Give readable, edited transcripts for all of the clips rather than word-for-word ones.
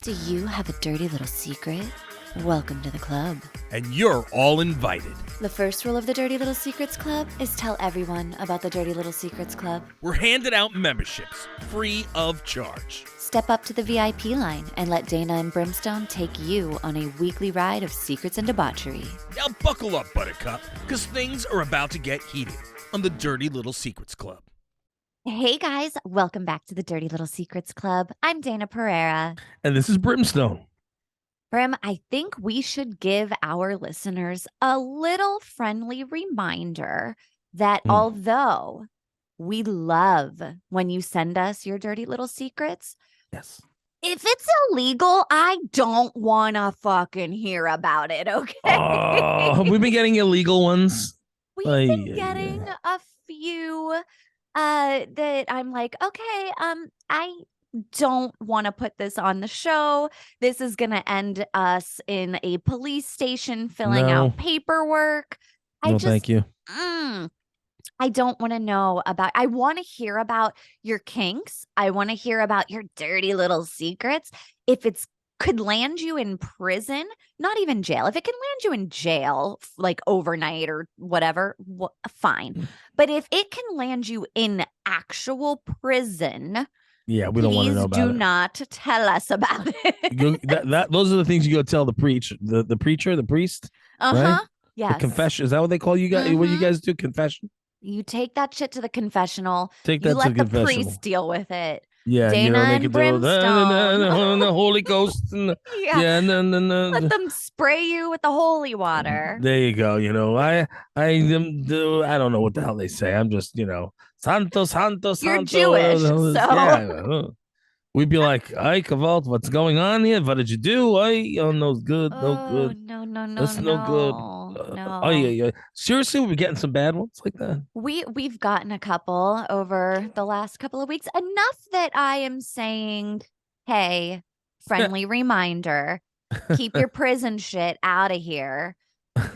Do you have a dirty little secret? Welcome to the club. And you're all invited. The first rule of the Dirty Little Secrets Club is tell everyone about the Dirty Little Secrets Club. We're handing out memberships, free of charge. Step up to the VIP line and let Dayna and Brimstone take you on a weekly ride of secrets and debauchery. Now buckle up, Buttercup, because things are about to get heated on the Dirty Little Secrets Club. Hey guys, welcome back to the Dirty Little Secrets Club. I'm Dayna Pereira. And this is Brimstone. Brim, I think we should give our listeners a little friendly reminder that although we love when you send us your dirty little secrets, yes, if it's illegal, I don't want to fucking hear about it, okay? Oh, have we been getting illegal ones? We've been getting a few that I'm like, okay, I don't want to put this on the show. This is going to end us in a police station filling out paperwork. Thank you. I don't want to know about, I want to hear about your kinks. I want to hear about your dirty little secrets. If it's could land you in prison, not even jail. If it can land you in jail, like overnight or whatever, fine. But if it can land you in actual prison, yeah, we don't want to know about it. Please do not tell us about it. Those are the things you go tell the priest. Right? Yes. The confession. Is that what they call you guys? What you guys do? Confession. You take that shit to the confessional. Take that you to let the the priest deal with it. Yeah, Dayna and Brimstone. The Holy Ghost. And Let them spray you with the holy water. There you go. I don't know what the hell they say. I'm just, Santo, Santo, Santo. You're Jewish, so. Yeah. We'd be like, "Ay, Kavalt, what's going on here? What did you do? Ay, oh, no good, no good. No, That's no good. No. Oh yeah. Seriously, we're getting some bad ones like that. We've gotten a couple over the last couple of weeks. Enough that I am saying, hey, friendly reminder, keep your prison shit out of here.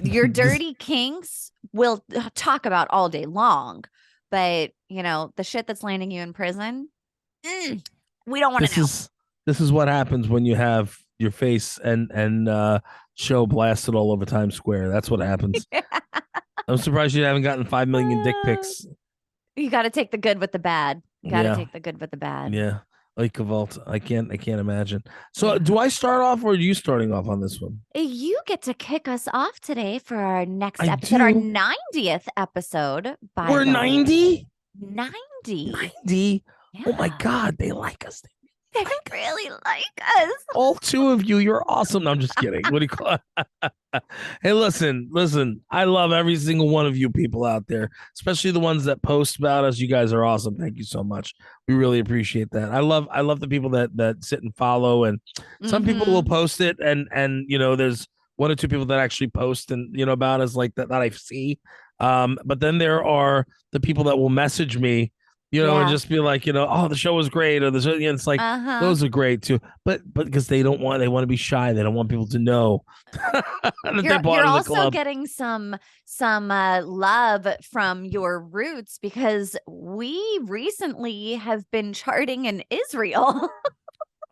Your dirty kinks we'll talk about all day long, but the shit that's landing you in prison, we don't want to know. This is what happens when you have your face and show blasted all over Times Square. That's what happens. Yeah. I'm surprised you haven't gotten 5 million dick pics. You got to take the good with the bad. Take the good with the bad. Yeah. Like Vault. I can't imagine. So do I start off or are you starting off on this one? You get to kick us off today for our next episode, our 90th episode. We're 90? 90. 90? Yeah. Oh my God, they like us. They really like us. All two of you, you're awesome. No, I'm just kidding. What do you call it? Hey, listen. I love every single one of you people out there, especially the ones that post about us. You guys are awesome. Thank you so much. We really appreciate that. I love the people that sit and follow, and some people will post it, and there's one or two people that actually post and about us like that I see. But then there are the people that will message me. And just be like, oh, the show was great, or the show, it's like those are great too. But because they want to be shy, they don't want people to know that they're part you're of the also club. Getting some love from your roots because we recently have been charting in Israel.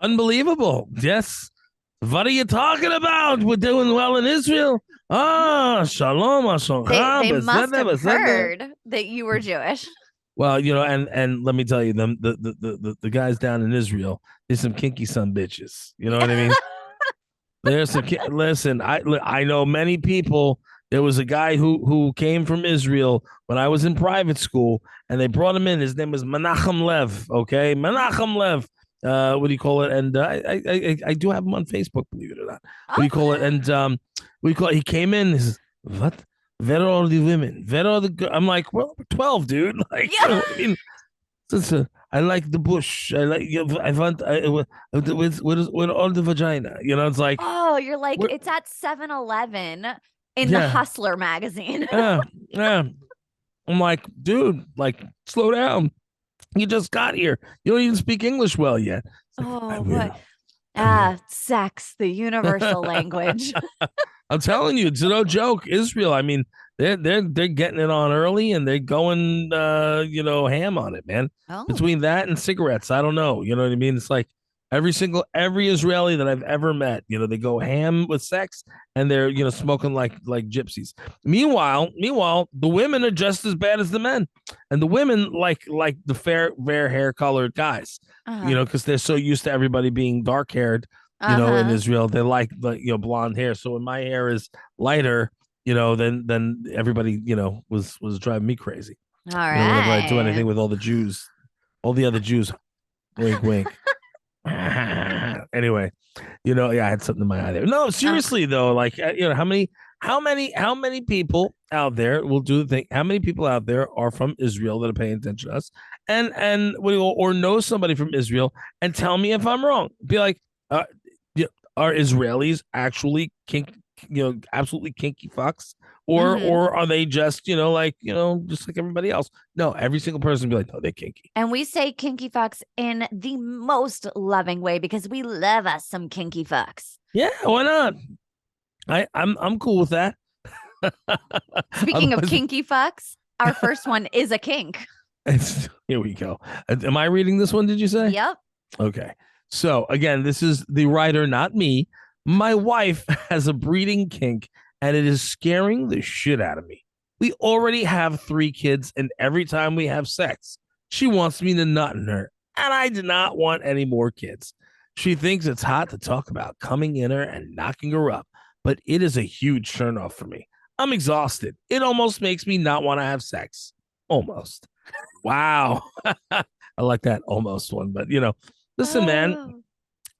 Unbelievable! Yes. What are you talking about? We're doing well in Israel. Shalom, they must have heard that you were Jewish. Well, and let me tell you, the guys down in Israel, there's some kinky son bitches. You know what I mean? There's some. Listen, I know many people. There was a guy who came from Israel when I was in private school, and they brought him in. His name was Menachem Lev. Okay, Menachem Lev. What do you call it? And I do have him on Facebook, believe it or not. What do you call it? And he came in. He says, what? Where are all the women? Where are the? I'm like, well, we're 12, dude. Like, I mean, I like the bush. I like. I want with all the vagina. It's like. Oh, you're like it's at 7-Eleven in the Hustler magazine. Yeah. I'm like, dude, like, slow down. You just got here. You don't even speak English well yet. Oh, what? Sex, the universal language. I'm telling you, it's no joke. Israel, I mean, they're getting it on early and they're going ham on it, man. Between that and cigarettes, I don't know. You know what I mean? It's like Every Israeli that I've ever met, they go ham with sex and they're smoking like gypsies. Meanwhile, the women are just as bad as the men, and the women like the fair hair colored guys, Uh-huh. because they're so used to everybody being dark haired, in Uh-huh. Israel. They like blonde hair. So when my hair is lighter, then everybody was driving me crazy. All Whenever I do right. anything with all the other Jews, wink, wink. Anyway, yeah, I had something in my eye there. No, Uh, seriously though, like how many people out there will do the thing? How many people out there are from Israel that are paying attention to us, and or know somebody from Israel, and tell me if I'm wrong? Be like, uh, are Israelis actually absolutely kinky fucks, or mhm. or are they just just like everybody else? No, every single person be like, no, they're kinky. And we say kinky fucks in the most loving way because we love us some kinky fucks. Yeah, why not? I'm cool with that. Speaking of Otherwise, kinky fucks, our first one is a kink. here we go. Am I reading this one? Did you say? Yep. Okay. So again, this is the writer, not me. My wife has a breeding kink, and it is scaring the shit out of me. We already have 3 kids, and every time we have sex, she wants me to nut in her, and I do not want any more kids. She thinks it's hot to talk about coming in her and knocking her up, but it is a huge turnoff for me. I'm exhausted. It almost makes me not want to have sex. Almost. Wow. I like that almost one, but listen, man, Oh.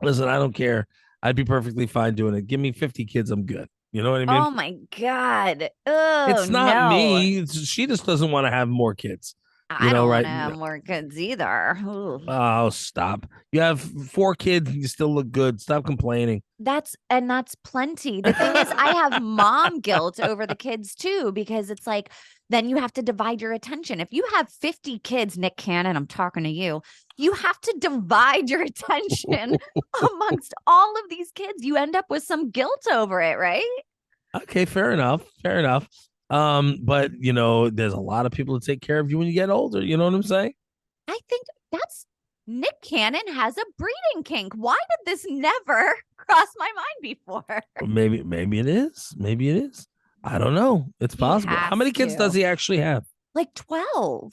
listen, I don't care. I'd be perfectly fine doing it. Give me 50 kids, I'm good. You know what I mean? Oh my God. Oh It's not no. me. She just doesn't want to have more kids. I don't want Right? to have more kids either. Ooh. Oh, stop. You have 4 kids and you still look good. Stop complaining. That's plenty. The thing is, I have mom guilt over the kids too, because it's like, then you have to divide your attention. If you have 50 kids, Nick Cannon, I'm talking to you, you have to divide your attention amongst all of these kids. You end up with some guilt over it, right? Okay, fair enough. Fair enough. But there's a lot of people to take care of you when you get older. You know what I'm saying? I think that's Nick Cannon has a breeding kink. Why did this never cross my mind before? Or maybe it is. Maybe it is. I don't know. It's He possible. How has many kids does to. he actually have? Like 12.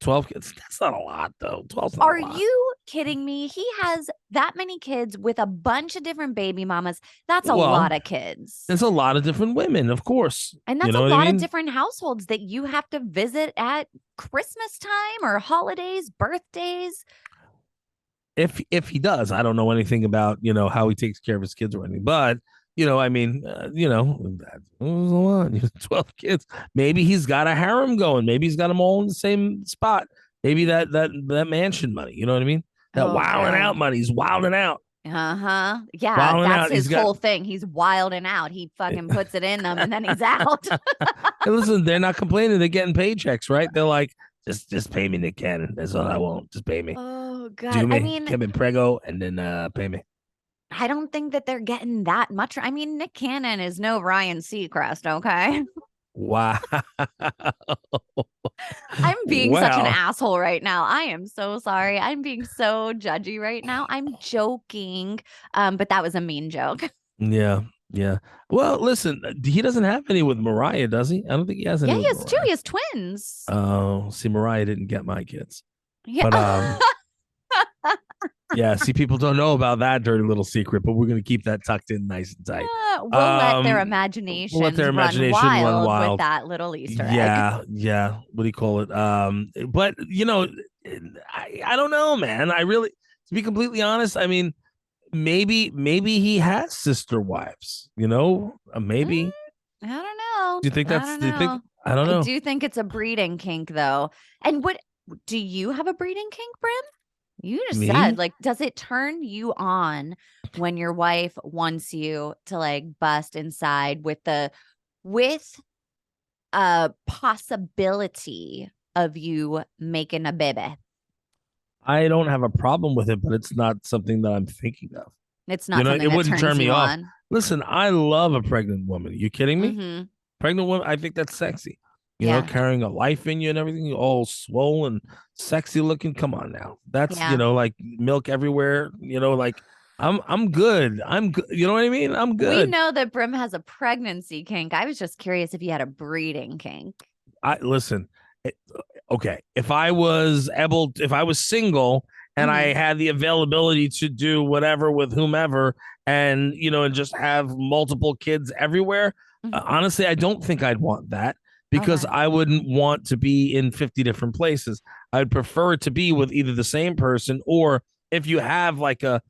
12 kids. That's not a lot, though. 12's not a Are lot. you kidding me? He has that many kids with a bunch of different baby mamas. That's a Well, lot of kids. there's a lot of different women, of course. And You that's know a what I lot of mean? different households that you have to visit at Christmas time or holidays, birthdays. If he does, I don't know anything about how he takes care of his kids or anything, but I mean, that was a lot. 12 kids. Maybe he's got a harem going. Maybe he's got them all in the same spot. Maybe that mansion money. You know what I mean? That Oh, wilding out God. money. He's wilding out, Uh-huh. Yeah, wilding that's out. He's his got. whole thing. He's wilding out. He fucking puts it in them and then he's out. Hey, listen, they're not complaining. They're getting paychecks, right? They're like, just pay me, Nick Cannon. That's all I want. Just pay me. Oh, God. Do I me. mean, Give me prego and then pay me. I don't think that they're getting that much. I mean, Nick Cannon is no Ryan Seacrest, okay? Wow. I'm being such an Well, asshole right now. I am so sorry. I'm being so judgy right now. I'm joking. But that was a mean joke. yeah, yeah. Well, listen, he doesn't have any with Mariah, does he? I don't think he has Yeah, any he with has two. Mariah. He has twins. Oh, see, Mariah didn't get my kids, Yeah. but yeah. See, people don't know about that dirty little secret, but we're gonna keep that tucked in nice and tight. We'll let their Um, we'll let imaginations their run imagination run wild with wild. that little Easter egg. Yeah, yeah. What do you call it? But I don't know, man. I really, to be completely honest, I mean, maybe he has sister wives. Mm, Maybe. I don't know. Do you think I that's? don't Do you think? know. I don't I know. do think it's a breeding kink, though. And what do you have a breeding kink, Brim? You just said, Me? like, does it turn you on when your wife wants you to like bust inside with a possibility of you making a baby? I don't have a problem with it, but it's not something that I'm thinking of. It's not something It that wouldn't turns turn me you off. on. Listen, I love a pregnant woman. Are you kidding me? Mm-hmm. Pregnant woman, I think that's sexy. Yeah. carrying a life in you and everything, all swollen, sexy looking. Come on now. That's, Yeah. like milk everywhere, like I'm good. I'm good. You know what I mean? I'm We good. know that Brim has a pregnancy kink. I was just curious if you had a breeding kink. I listen. it- okay, if I was single and I Hmm. had the availability to do whatever with whomever, and and just have multiple kids everywhere, Hmm. honestly, I don't think I'd want that because Okay. I wouldn't want to be in 50 different places. I'd prefer it to be with either the same person, or if you have like a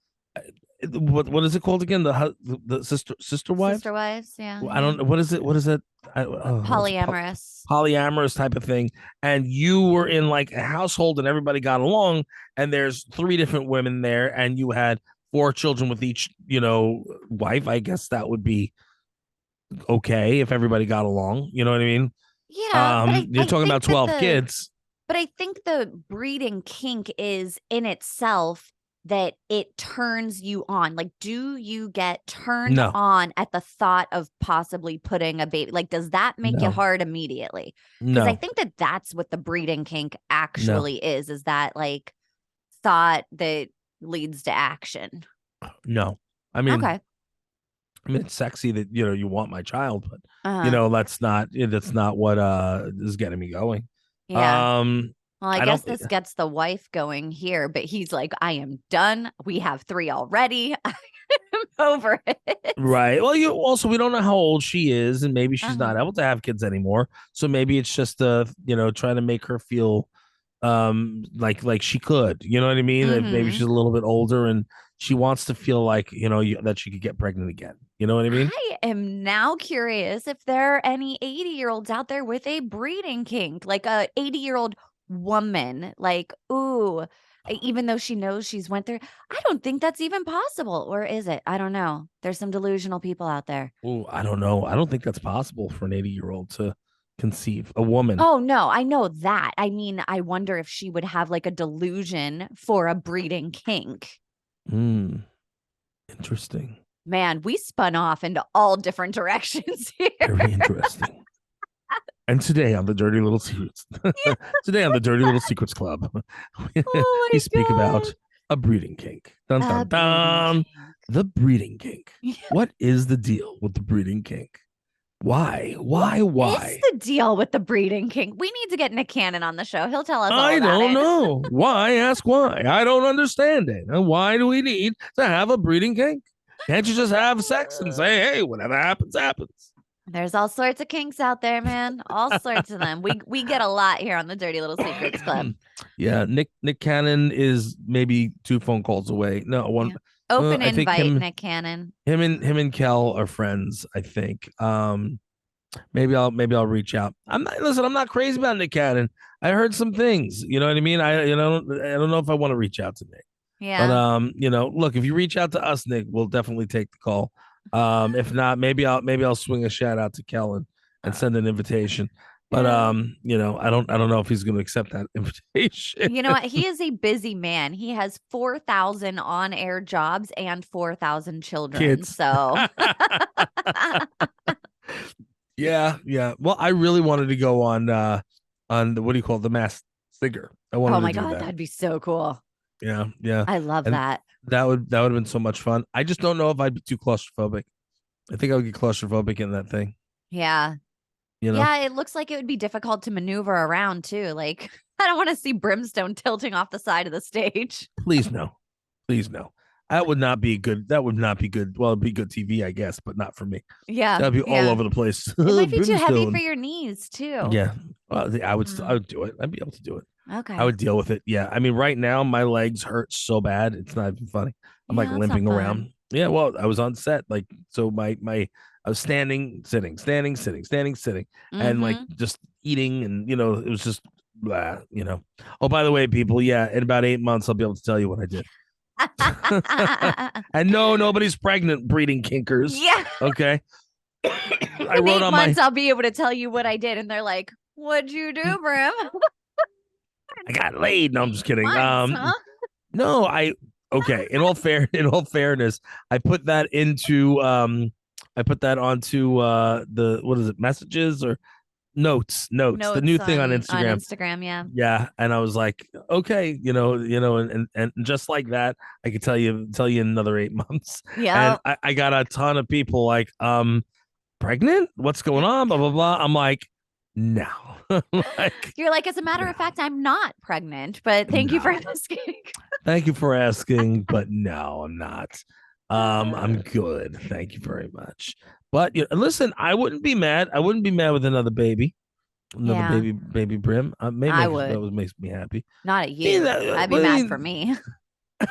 what is it called again, the sister Sister wives. wives. Yeah. I Yeah. don't know what is it. It's Polyamorous. polyamorous type of thing, and you were in like a household and everybody got along, and there's three different women there, and you had four children with each wife. I guess that would be okay if everybody got along. You know what I mean? Yeah, but I, You're I talking think about that 12 kids. but I think the breeding kink is in itself that it turns you on. Like, do you get turned No, on at the thought of possibly putting a baby? Like, does that make you no, hard immediately? Because I no, think that that's what the breeding kink no, actually is that like thought that leads to action. no. I mean, Okay. it's sexy that you want my child, but Uh-huh. that's not what is getting me going. Yeah. Um, Well, I I guess don't. this gets the wife going here, but he's like, I am done. We have three already. I'm over it. Right. Well, we don't know how old she is, and maybe she's Uh-huh. not able to have kids anymore. So maybe it's just trying to make her feel like she could. You know what I mean? If maybe Mm-hmm. she's a little bit older and she wants to feel like that she could get pregnant again. You know what I mean? I am now curious if there are any 80-year-olds out there with a breeding kink, like a 80-year-old woman. Like, ooh, even though she knows she's went through, I don't think that's even possible. Or is it? I don't know. There's some delusional people out there. Oh, I don't know. I don't think that's possible for an 80-year-old to conceive a woman. Oh, no, I know that. I mean, I wonder if she would have like a delusion for a breeding kink. Hmm. Interesting. Man, we spun off into all different directions here. Very interesting. And today on the Dirty Little Secrets, Yeah. today on the Dirty Little Secrets Club, Oh we my speak about a breeding kink. Dun God. A dun breeding dun. kink. The breeding kink. Yeah. What is the deal with the breeding kink? Why? What Why? is Why? the deal with the breeding kink? We need to get Nick Cannon on the show. He'll tell us all I about don't it. know. Why? Ask why. I don't understand it. And why do we need to have a breeding kink? Can't you just have sex and say, hey, whatever happens, happens? There's all sorts of kinks out there, man. All sorts of them. We get a lot here on the Dirty Little Secrets Club. Yeah, Nick Cannon is maybe two phone calls away. No, one. Yeah. Open I think invite, him Nick Cannon. him and Kel are friends. I think. Maybe I'll reach out. I'm not crazy about Nick Cannon. I heard some things. You know what I mean. I don't know if I want to reach out to Nick. But Yeah. look, if you reach out to us, Nick, we'll definitely take the call. If not, maybe I'll swing a shout out to Kellen and send an invitation. But Yeah. I don't know if he's going to accept that invitation. You know what? He is a busy man. He has 4,000 on-air jobs and 4,000 children. Kids. So, Yeah, yeah. Well, I really wanted to go on what do you call it, the Masked Singer. I oh wanted to my do God, that. that'd be so cool. Yeah, yeah. I love And that. that would have been so much fun. I just don't know if I'd be too claustrophobic. I think I would get claustrophobic in that thing. Yeah. You know? Yeah, it looks like it would be difficult to maneuver around too. Like, I don't want to see Brimstone tilting off the side of the stage. Please no. Please no. That would not be good. That would not be good. Well, it'd be good TV, I guess, but not for me. Yeah, That'd be all yeah. over the place. It might be too heavy for Brimstone. your knees too. Yeah. Well, I Mm, would do it. I'd be able to do it. I okay. would deal with it. Yeah. I mean, right now my legs hurt so bad. It's not even funny. I'm like Yeah, that's not limping fun. around. Yeah. Well, I was on set. Like, so I was standing, sitting, standing, sitting, standing, sitting, and like Mm-hmm. just eating. And, it was just, blah. Oh, by the way, people. Yeah. In about 8 months, I'll be able to tell you what I did. And no, nobody's pregnant breeding kinkers. Yeah. Okay. I In wrote eight on my, months, I'll be able to tell you what I did. And they're like, what'd you do, Brim? I got laid. No, I'm just kidding. Months, huh? No, okay. In all fairness, I put that into I put that onto the what is it, messages or notes, the Notes new thing on on Instagram. Instagram. Yeah. Yeah, and I was like, okay, and just like that, I could tell you in another 8 months, and Yep. I got a ton of people like, pregnant? What's going on? Blah blah blah. I'm like, no, like You're like, as a matter no, of fact, I'm not pregnant, but thank you for no. asking. Thank you for asking, but no, I'm not. I'm Uh, good. Thank you very much. But listen, I wouldn't be mad. I wouldn't be mad with another baby, yeah, baby Brim. Maybe I that would. makes me happy. Not at I mean, you. I'd be I mad for mean, me.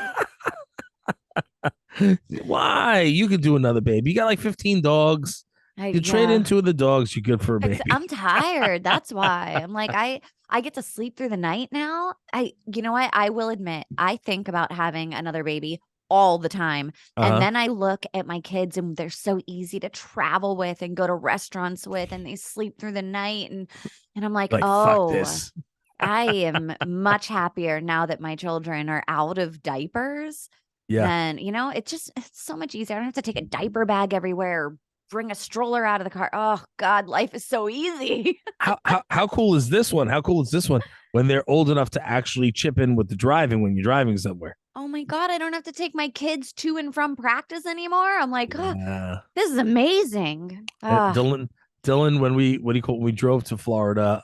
why? You could do another baby. You got like 15 dogs. You trade Yeah. in two of the dogs. You're good for a I'm baby. tired. That's why. I'm like, I get to sleep through the night now. You know what? I will admit, I think about having another baby all the time. Uh And huh. then I look at my kids and they're so easy to travel with and go to restaurants with and they sleep through the night and I'm like, Like fuck "Oh, this. I am much happier now that my children are out of diapers Yeah. than, it's so much easier. I don't have to take a diaper bag everywhere or bring a stroller out of the car. Oh God, life is so easy." How cool is this one? How cool is this one when they're old enough to actually chip in with the driving when you're driving somewhere? Oh my God, I don't have to take my kids to and from practice anymore. I'm like, oh, Yeah. this is amazing. Ah, Dylan, when we what do you call when we drove to Florida,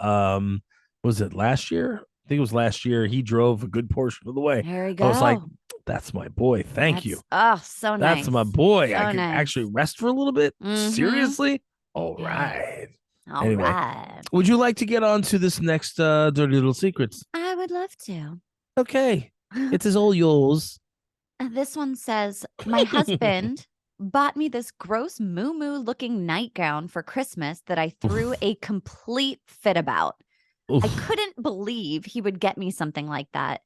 was it last year? I think it was last year. He drove a good portion of the way. there we I was like, go. that's my boy. Thank you. That's so That's my nice. boy. I So could actually nice. rest for a little bit. Mm-hmm. Seriously? All Yeah. right. All Anyway, right. would you like to get on to this next dirty little secrets? I would love to. Okay. It is all yours. This one says, my husband bought me this gross moo looking nightgown for Christmas that I threw Oof. a complete fit about. I Oof. couldn't believe he would get me something like that.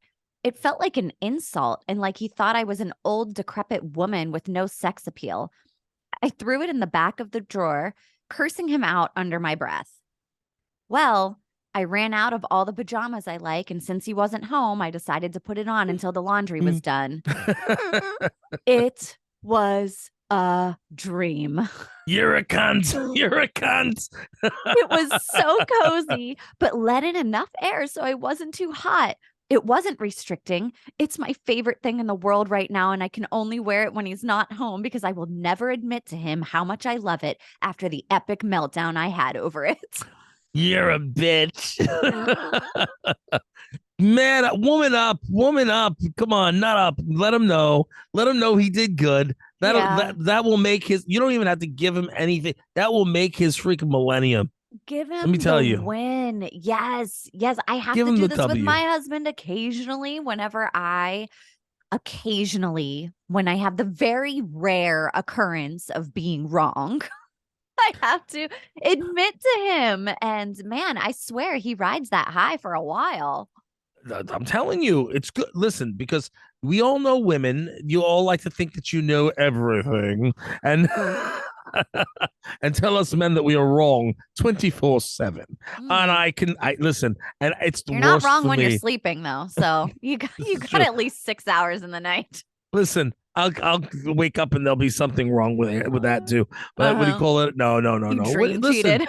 It felt like an insult and like he thought I was an old, decrepit woman with no sex appeal. I threw it in the back of the drawer, cursing him out under my breath. Well, I ran out of all the pajamas I like, and since he wasn't home, I decided to put it on until the laundry was done. It was a dream. You're a cunt. You're a cunt. It was so cozy, but let in enough air so I wasn't too hot. It wasn't restricting. It's my favorite thing in the world right now, and I can only wear it when he's not home because I will never admit to him how much I love it after the epic meltdown I had over it. You're a bitch. Man, woman up. Come on, not up. Let him know. Let him know he did good. Yeah. That will make his. You don't even have to give him anything. That will make his freaking millennium. Give Let me him the tell you. win. Yes. Yes. I have Give to him do the this with W. my husband occasionally when I have the very rare occurrence of being wrong. I have to admit to him. And man, I swear he rides that high for a while. I'm telling you, it's good. Listen, because we all know women. You all like to think that you know everything, and and tell us men that we are wrong 24/7. And Mm. I listen, and it's the You're not worst wrong for when you're me. sleeping though. So you It's got true. at least 6 hours in the night. Listen, I'll wake up and there'll be something wrong with that too. But what do you Uh-huh. call it? No, no, no, You no. dream Listen, cheated.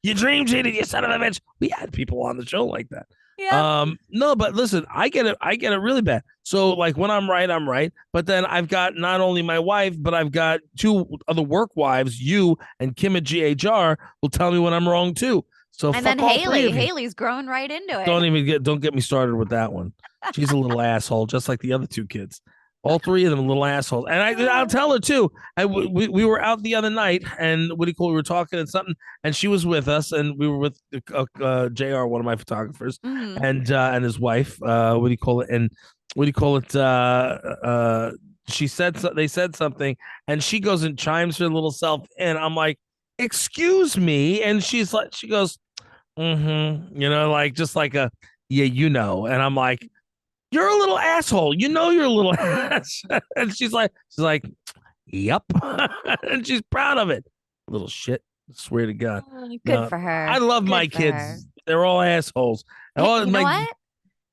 you dream cheated, you son of a bitch. We had people on the show like that. Yep. No, but listen, I get it really bad. So like when I'm right, I'm right. But then I've got not only my wife, but I've got two other work wives, you and Kim at GHR, will tell me when I'm wrong too. So And then fuck all three Haley. of you. Haley's growing right into it. Don't get me started with that one. She's a little asshole, just like the other two kids. All three of them little assholes. And I'll tell her too. We were out the other night, and what do you call? We were talking and something, and she was with us, and we were with Jr., one of my photographers, Mhm. and his wife. What do you call it? And what do you call it? She said they said something, and she goes and chimes her little self in. I'm like, excuse me, and she goes, like just like a yeah, and I'm like, you're a little asshole. You know you're a little ass. And she's like, yep. And she's proud of it. Little shit. Swear to God. Good No, for I her. love my Good for her. kids. They're all assholes. Hey, All you know my what?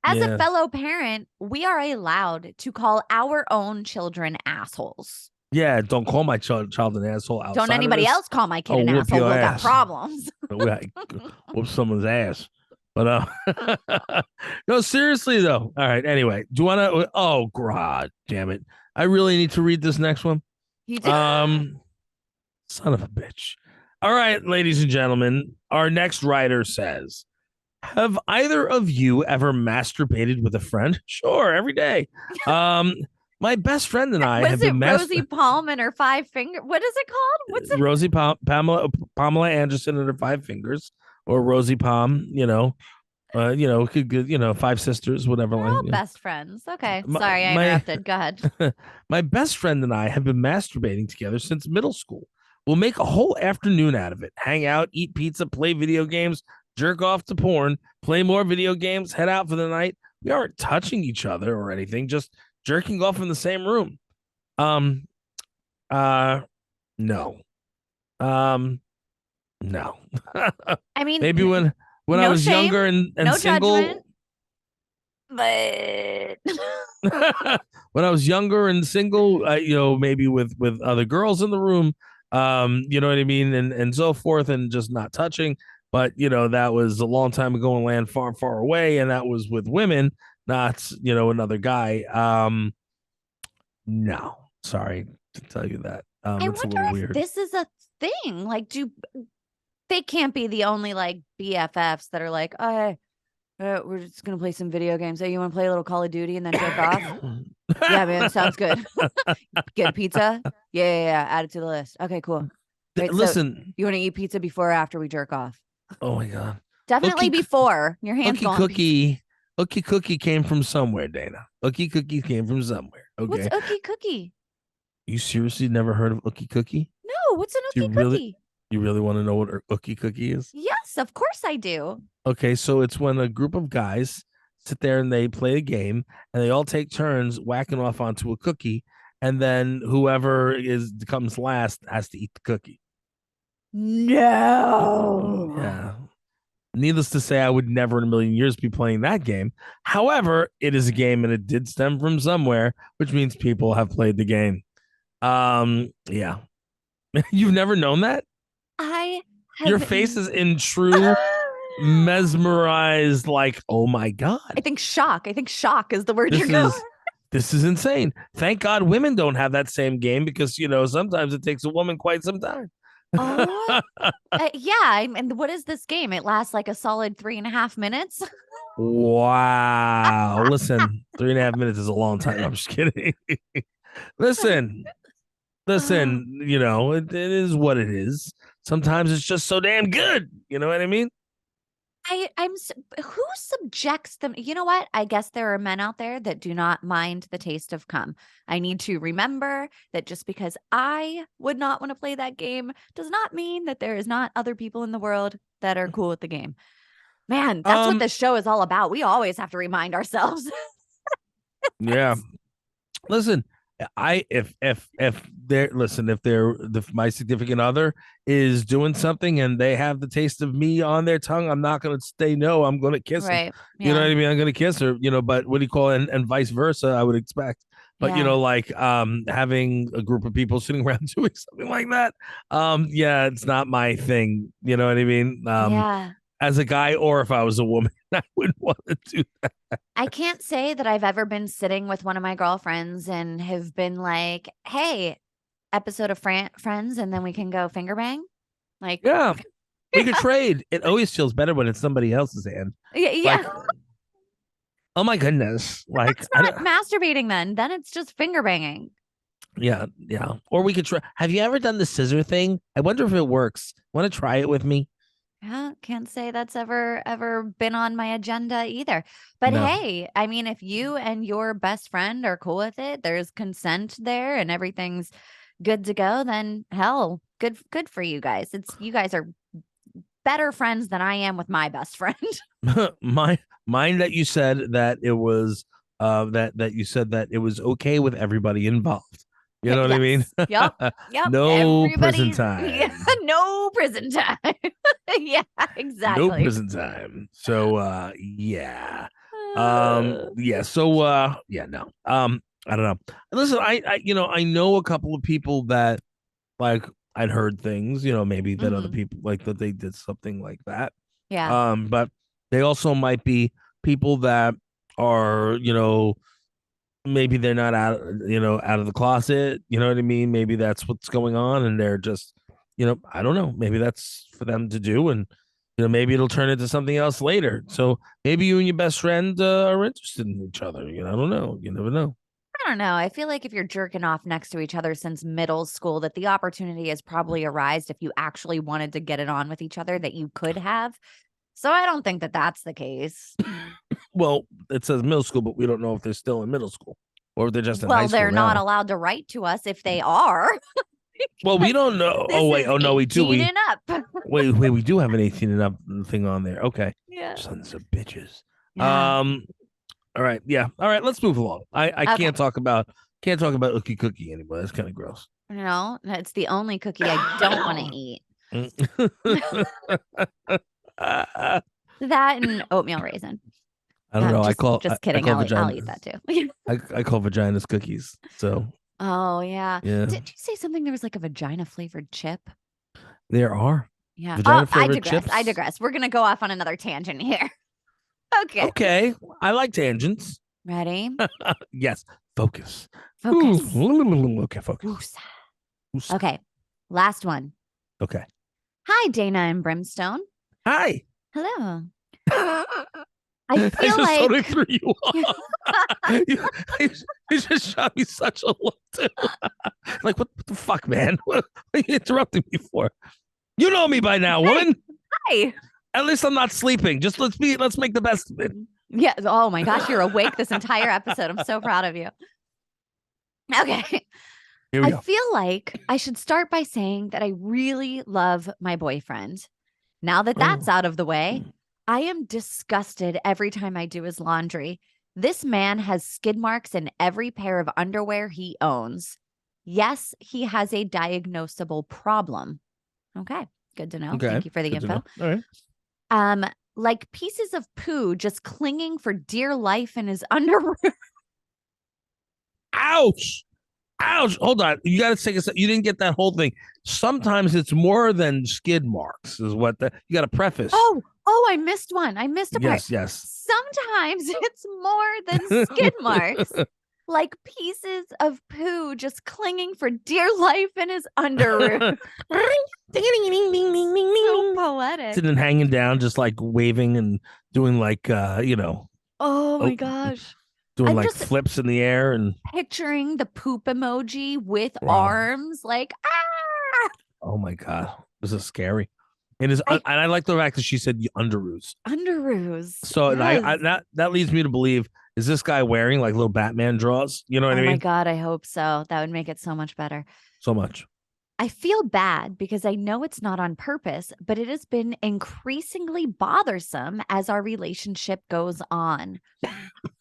As a yeah. fellow parent, we are allowed to call our own children assholes. Yeah, don't call my child an asshole Don't outside of anybody this. else call my kid I'll an whoop asshole. your We'll got ass. problems. Whoop someone's ass. But no, seriously though. All right. Anyway, do you want to? Oh, God, damn it! I really need to read this next one. You do. Um, Son of a bitch. All right, ladies and gentlemen, our next writer says, have either of you ever masturbated with a friend? Sure, every day. Um, my best friend and I have Was it been Rosie Palm and her five finger? What is it called? What's it? Pamela Anderson and her five fingers, or Rosie Palm. Five sisters, whatever. They're Like, all best friends. Okay. my Sorry, I my interrupted. Go ahead. my best friend and I have been masturbating together since middle school. We'll make a whole afternoon out of it. Hang out, eat pizza, play video games, jerk off to porn, play more video games, head out for the night. We aren't touching each other or anything, just jerking off in the same room. Um, uh, no. Um, no. I mean, Maybe when I no was shame, younger and no judgment, single, but when I was younger and single, maybe with other girls in the room, you know what I mean, and so forth, and just not touching. But that was a long time ago and land far, far away, and that was with women, not another guy. No, sorry to tell you that. I It's a wonder little if weird. this is a thing. Like, do they can't be the only like BFFs that are like, oh, we're just gonna play some video games. Hey, you want to play a little Call of Duty and then jerk off? Yeah, man, sounds good. Get a pizza? Yeah. Add it to the list. Okay, cool. Wait, so Listen, you want to eat pizza before or after we jerk off? oh my god, Definitely Ookie before. Your hands Ookie go on pizza. Cookie, Ookie Cookie came from somewhere, Dana. Ookie Cookie came from somewhere. What's Okay, Ookie Cookie? you seriously never heard of Ookie Cookie? No, what's an Do Ookie Cookie? you really want to know what Ookie Cookie is? Yes, of course I do. Okay, so it's when a group of guys sit there and they play a game and they all take turns whacking off onto a cookie, and then whoever comes last has to eat the cookie. No. Yeah. Needless to say, I would never in a million years be playing that game. However, it is a game and it did stem from somewhere, which means people have played the game. Yeah. You've never known that? I Your have face is in true mesmerized, like, oh my God. I think shock. I think shock is the word you're This going. this is insane. Thank God women don't have that same game because sometimes it takes a woman quite some time. Oh, yeah. And what is this game? It lasts like a solid 3.5 minutes. Wow. Listen, 3.5 minutes is a long time. I'm just kidding. listen, it is what it is. Sometimes it's just so damn good. You know what I mean? Who subjects them? You know what? I guess there are men out there that do not mind the taste of cum. I need to remember that just because I would not want to play that game does not mean that there is not other people in the world that are cool with the game. Man, that's what this show is all about. We always have to remind ourselves. Yeah. Listen, if my significant other is doing something and they have the taste of me on their tongue, I'm not going to say no. I'm going to kiss them. Right. You know Yeah. what I mean? I'm going to kiss her. But what do you call it? And vice versa, I would expect. But Yeah. having a group of people sitting around doing something like that, yeah, it's not my thing. You know what I mean? Yeah. As a guy, or if I was a woman, I wouldn't want to do that. I can't say that I've ever been sitting with one of my girlfriends and have been like, hey, episode of Friends, and then we can go finger bang. Like, Yeah, we could trade. It always feels better when it's somebody else's hand. yeah. Like, oh my goodness. Like, It's not masturbating then it's just finger banging. Yeah. Or we could try. Have you ever done the scissor thing? I wonder if it works. Want to try it with me? Yeah, can't say that's ever been on my agenda either. But No. hey, I mean, if you and your best friend are cool with it, there's consent there and everything's good to go, then hell, good for you guys. You guys are better friends than I am with my best friend. Mine that you said that it was that you said that it was okay with everybody involved. You know what I mean? Yep. No prison time. Yeah, no prison time. Yeah, exactly. No prison time. So yeah. Yeah, so yeah, no. I don't know. Listen, I know a couple of people that like I'd heard things, maybe that other Hmm. people like that they did something like that. Yeah. But they also might be people that are, maybe they're not out of the closet. You know what I mean? Maybe that's what's going on, and they're just, I don't know. Maybe that's for them to do, and maybe it'll turn into something else later. So maybe you and your best friend are interested in each other. I don't know. You never know. I don't know. I feel like if you're jerking off next to each other since middle school, that the opportunity has probably arisen if you actually wanted to get it on with each other that you could have. So I don't think that that's the case. Well, it says middle school, but we don't know if they're still in middle school or if they're just in high Well, school they're not now. allowed to write to us if they are. Well, we don't know. Oh This wait. is Oh no, we do. 18 and up. Wait. We do have an 18 and up thing on there. Okay, Yeah. sons of bitches. Yeah. All right. Yeah. All right. Let's move along. I Okay. can't talk about Ookie Cookie anymore. That's kind of gross. No, it's the only cookie I don't want to eat. I That and oatmeal raisin. don't know. Just I kidding. call I'll vagina. eat that too. I call vaginas cookies. So Oh yeah. yeah, Did you say something there was like a vagina flavored chip? there are Yeah. Oh, vagina I flavored digress. I chips. digress. We're gonna go off on another tangent here. Okay. Okay, I like tangents. Ready? Yes, focus. Focus. Okay, focus. Woosah. Oops. Okay. Last one. Okay. Hi, Dayna and Brimstone. Hi. Hello. I I feel just totally like threw you off. you just shot me such a look too. Like what the fuck, man? What are you interrupting me for? You know me by now, woman. hi. At least I'm not sleeping. Just let's make the best of it. Yeah. Oh my gosh, you're awake this entire episode. I'm so proud of you. Okay. Here we I go. feel like I should start by saying that I really love my boyfriend. Now that that's out of the way, I am disgusted every time I do his laundry. This man has skid marks in every pair of underwear he owns. Yes, he has a diagnosable problem. Okay, good to know. Okay. Thank you for the Good to info. know. All right. Like pieces of poo just clinging for dear life in his underwear. Ouch. Ouch. Hold on. You got to take a second. You didn't get that whole thing. Sometimes it's more than skid marks, is what you got to preface. Oh, I missed one. I missed a part. Yes. Sometimes it's more than skid marks. Like pieces of poo just clinging for dear life in his underwear. So poetic. Sitting and hanging down, just like waving and doing like, Oh my gosh. doing I'm like just flips in the air and. picturing the poop emoji with Wow. arms like, ah. Oh my god, this is scary. And I like the fact that she said underoos. Underoos. So Yes. that leads me to believe, is this guy wearing like little Batman draws? You know what I Oh my mean? God, I hope so. That would make it so much better. So much. I feel bad because I know it's not on purpose, but it has been increasingly bothersome as our relationship goes on.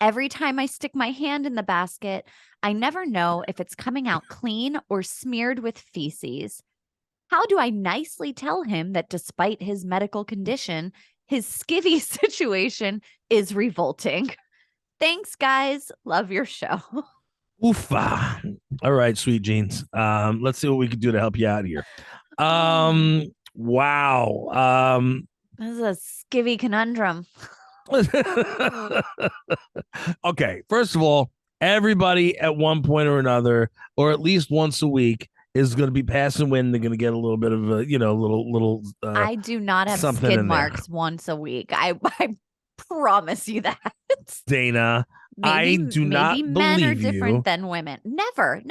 Every time I stick my hand in the basket, I never know if it's coming out clean or smeared with feces. How do I nicely tell him that despite his medical condition, his skivvy situation is revolting? Thanks, guys. Love your show. Oofa. All right, sweet jeans. Let's see what we can do to help you out here. Wow. This is a skivvy conundrum. Okay, first of all, everybody at one point or another, or at least once a week, is going to be passing wind. They're going to get a little bit of a, little. I do not have something skid in there. marks once a week. I promise you that. Dayna, I do not maybe men are believe different you. than women. Never.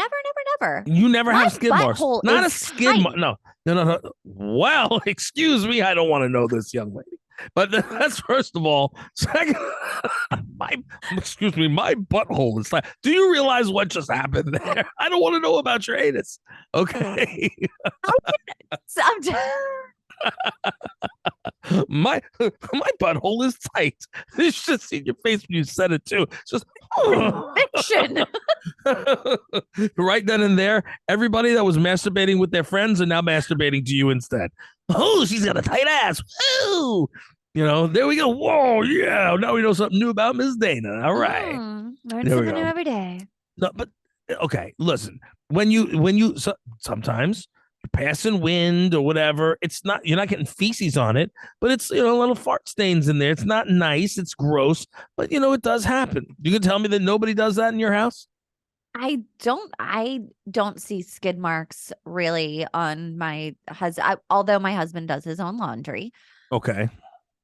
You never My have skid marks. butthole Not a is skid mark. tight. No. Well, excuse me. I don't want to know this young lady. But that's first of all. Second, my butthole is like. Do you realize what just happened there? I don't want to know about your anus. Okay. Sometimes. my butthole is tight. You should see your face when you said it too. It's just Fiction. right then and there, everybody that was masturbating with their friends are now masturbating to you instead. Oh, she's got a tight ass. Woo! There we go. Whoa, yeah. Now we know something new about Miss Dayna. All right. Learn There we something go. new every day. No, but okay, listen. Sometimes you're passing wind or whatever, it's not you're not getting feces on it, but it's little fart stains in there. It's not nice. It's gross, but it does happen. You can tell me that nobody does that in your house? I don't see skid marks really on my husband, although my husband does his own laundry. Okay.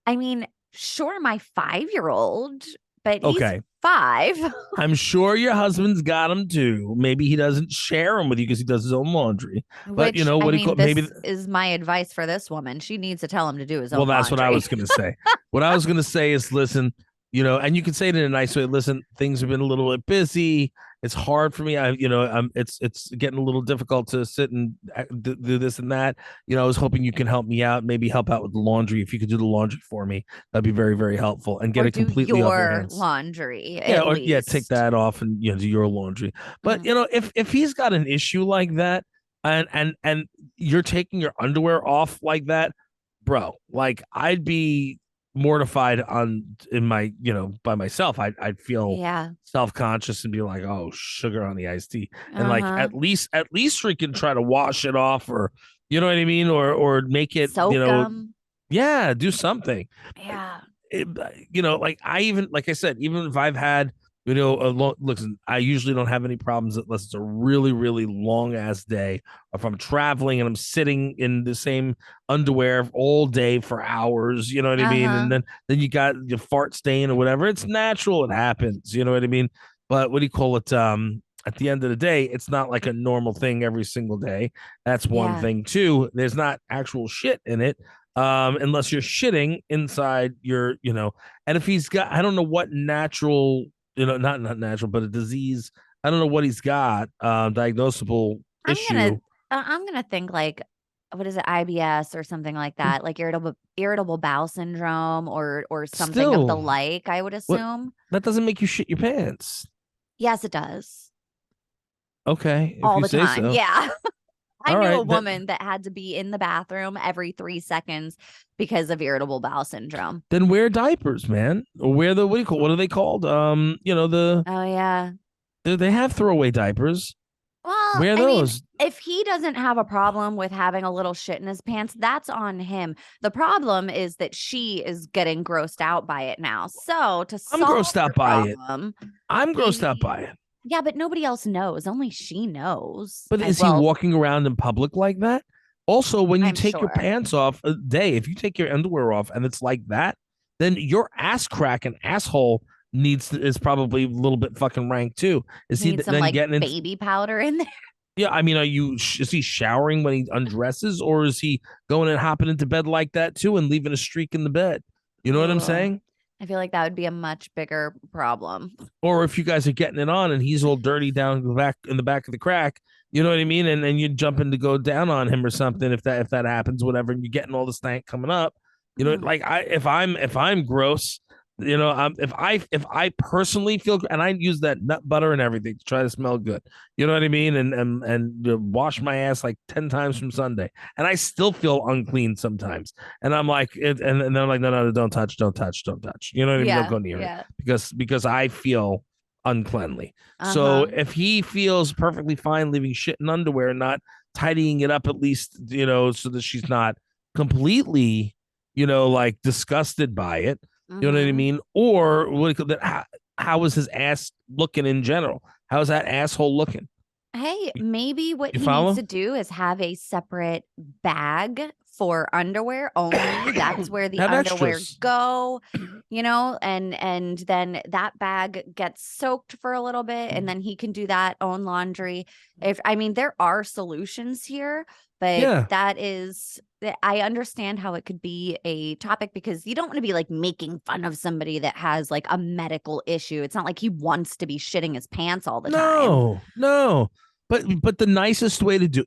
I mean, sure, my 5-year-old, but he's Okay. 5. I'm sure your husband's got them too. Maybe he doesn't share them with you because he does his own laundry. But Which, what I do you call mean, maybe this is my advice for this woman. She needs to tell him to do his Well, own that's what I laundry. was going to say. What I was going to say is, listen, and you can say it in a nice way. Listen, things have been a little bit busy. It's hard for me. It's getting a little difficult to sit and do this and that. I was hoping you can help me out. Maybe help out with the laundry. If you could do the laundry for me, that'd be very, very helpful, and get Or it do completely off your your hands. laundry Yeah, at or yeah, take least. that off and do your laundry. But Mhm. if he's got an issue like that, and you're taking your underwear off like that, bro, like I'd be mortified in my by myself. I'd feel Yeah. self-conscious and be like, oh, sugar on the iced tea. And like Uh-huh. at least we can try to wash it off, or you know what I mean, or make it, Soak them. yeah, do something. Yeah. it, like like I said, even if I've had, a long, listen, I usually don't have any problems unless it's a really, really long ass day. Or if I'm traveling and I'm sitting in the same underwear all day for hours, you know what I mean? And Uh-huh. then you got your fart stain or whatever. It's natural. It happens. You know what I mean? But what do you call it? At the end of the day, it's not like a normal thing every single day. That's one Yeah. thing. Two, there's not actual shit in it, unless you're shitting inside and if he's got, I don't know what natural, not natural, but a disease. I don't know what he's got, diagnosable I'm gonna issue. I'm gonna think like what is it, IBS or something like that, like irritable bowel syndrome or something of the Still, like, I would what? assume. That doesn't make you shit your pants. Yes, it does. Okay, if All you the say time. so. Yeah. I All knew a right, woman that had to be in the bathroom every 3 seconds because of irritable bowel syndrome. then wear diapers, man, or wear the what are they called? Oh yeah. They have throwaway diapers. Well, Wear I mean, those. if he doesn't have a problem with having a little shit in his pants, that's on him. The problem is that she is getting grossed out by it now. So, to I'm solve grossed her out by it. problem, I'm grossed out he by it. yeah, but nobody else knows. Only she knows. But I is he well, walking around in public like that? Also, when you I'm take your sure. pants off a day, if you take your underwear off and it's like that, then your ass crack and asshole is probably a little bit fucking rank too. Is he Need some then like getting into? baby powder in there. Yeah, I mean, is he showering when he undresses, or is he going and hopping into bed like that too and leaving a streak in the bed? You know what I'm Ugh. saying? I feel like that would be a much bigger problem. Or if you guys are getting it on and he's all dirty down the back of the crack, you know what I mean? And you jump in to go down on him or something, if that happens, whatever, and you're getting all the stank coming up, Mm. like if I'm gross, if I personally feel, and I use that nut butter and everything to try to smell good, you know what I mean, and wash my ass like 10 times from Sunday, and I still feel unclean sometimes, and I'm like, and they're like, no, no, no, don't touch, don't touch, don't touch, you know what I mean, don't Yeah, go near it, yeah. because I feel uncleanly. So Uh-huh. if he feels perfectly fine leaving shit in underwear and not tidying it up, at least, so that she's not completely, like disgusted by it. You know what I Mhm. mean? Or what do you call that? How is his ass looking in general? How is that asshole looking? Hey, maybe what You he needs to follow? do is have a separate bag for underwear only. That's where the Have underwear extras. go, and then that bag gets soaked for a little bit and then he can do that own laundry. If I mean there are solutions here, but Yeah. I understand how it could be a topic because you don't want to be like making fun of somebody that has like a medical issue. It's not like he wants to be shitting his pants all the time. No, no. But the nicest way to do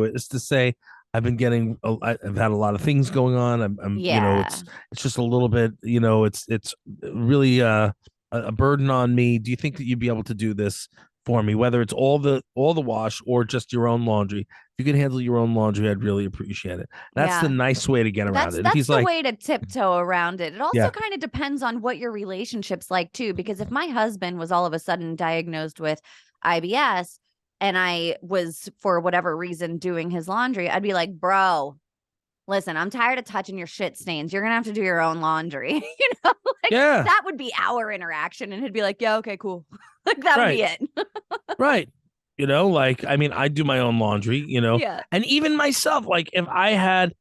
it is to say, I've had a lot of things going on. Yeah. it's just a little bit, it's really a burden on me. Do you think that you'd be able to do this for me, whether it's all the wash or just your own laundry? you can handle your own laundry, I'd really appreciate it. That's the Yeah. nice way to get around it. If That's he's the like, way to tiptoe around it. It also yeah, kind of depends on what your relationship's like too, because if my husband was all of a sudden diagnosed with IBS and I was for whatever reason doing his laundry, I'd be like, bro, listen, I'm tired of touching your shit stains. You're gonna have to do your own laundry. Like yeah, that would be our interaction. And he'd be like, yeah, okay, cool. Like that would right, be it. right. Like, I mean, I do my own laundry, Yeah. and even myself, like if I had,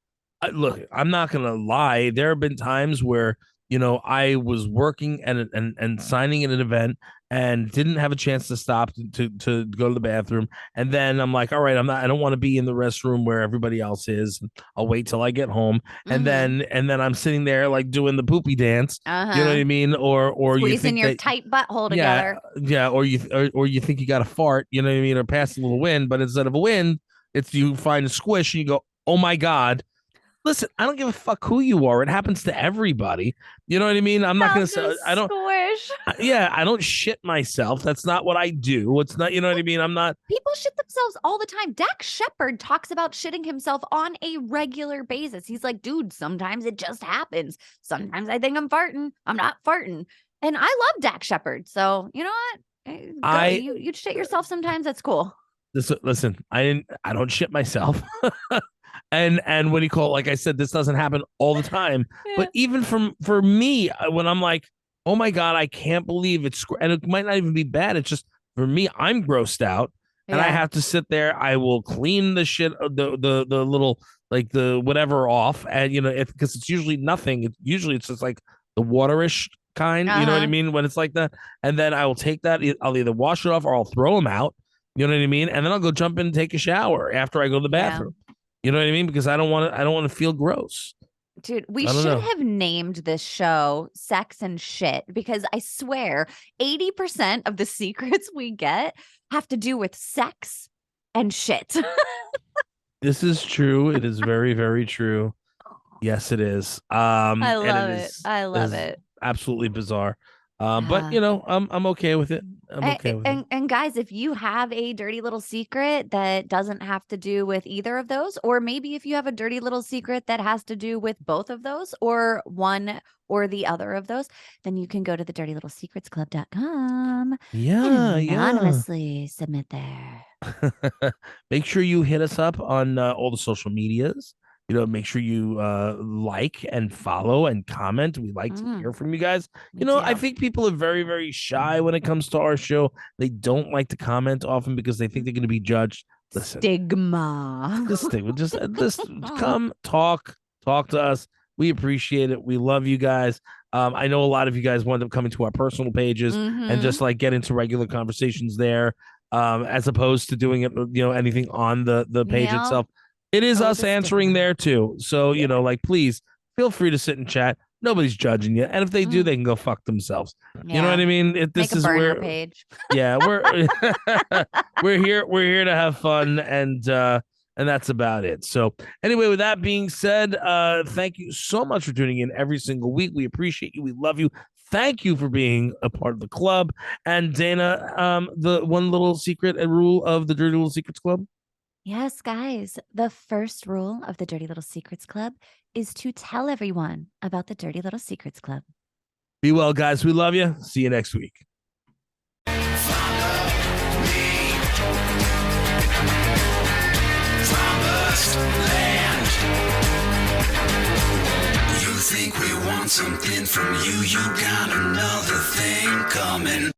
look, I'm not going to lie. There have been times where, I was working and signing at an event and didn't have a chance to stop to go to the bathroom. And then I'm like, all right, I don't want to be in the restroom where everybody else is. I'll wait till I get home. And Mm-hmm. then I'm sitting there like doing the poopy dance. You know what Uh-huh. I mean? Or you Squeezing think your that, tight butthole yeah, together. yeah, or you think you got a fart, you know what I mean, or pass a little wind, but instead of a wind, it's you find a squish and you go, oh my god. Listen, I don't give a fuck who you are. It happens to everybody. You know what I mean? I'm not gonna Found a say I don't. squish. Yeah, I don't shit myself. That's not what I do. It's not. You know what I mean? I'm not. People shit themselves all the time. Dax Shepard talks about shitting himself on a regular basis. He's like, dude, sometimes it just happens. Sometimes I think I'm farting. I'm not farting. And I love Dax Shepard. So you know what? Go, I you shit yourself sometimes. That's cool. listen. I don't shit myself. And when you call, like I said, this doesn't happen all the time. Yeah. But even for me, when I'm like, oh my god, I can't believe it's, and it might not even be bad. It's just for me, I'm grossed out, and I Yeah. have to sit there. I will clean the shit, the little like the whatever off, and because it's usually nothing. It's just like the waterish kind. You know what I Uh-huh. mean? When it's like that, and then I will take that. I'll either wash it off or I'll throw them out. You know what I mean? And then I'll go jump in and take a shower after I go to the Yeah. bathroom. You know what I mean? Because I don't want to feel gross. Dude, we I don't should know. have named this show Sex and Shit because I swear 80% of the secrets we get have to do with sex and shit. This is true. It is very, very true. Yes, it is. I And it love it. I love is it. absolutely bizarre. But Uh, I'm okay with it. I'm okay with it. and guys, if you have a dirty little secret that doesn't have to do with either of those, or maybe if you have a dirty little secret that has to do with both of those, or one or the other of those, then you can go to the dirtylittlesecretsclub.com and Yeah, yeah. anonymously submit there. Make sure you hit us up on all the social medias. Make sure you like and follow and comment. We like to hear from you guys. Me I too. think people are very, very shy when it comes to our show. They don't like to comment often because they think they're going to be judged. Listen, Stigma. just stick with just come talk to us. We appreciate it. We love you guys. I know a lot of you guys wind up coming to our personal pages and just like get into regular conversations there, as opposed to doing it, anything on the page Yeah. itself. It is Oh, us the answering stigma. there too. So, Yeah. like, please feel free to sit and chat. Nobody's judging you. And if they do, Mm. they can go fuck themselves. You know Yeah. what I mean? Make This a is burner where, page. yeah, we're here to have fun, and that's about it. So anyway, with that being said, thank you so much for tuning in every single week. We appreciate you. We love you. Thank you for being a part of the club. And Dayna, the one little secret and rule of the Dirty Little Secrets Club. Yes, guys. The first rule of the Dirty Little Secrets Club is to tell everyone about the Dirty Little Secrets Club. Be well, guys. We love you. See you next week. You think we want something from you, you got another thing coming.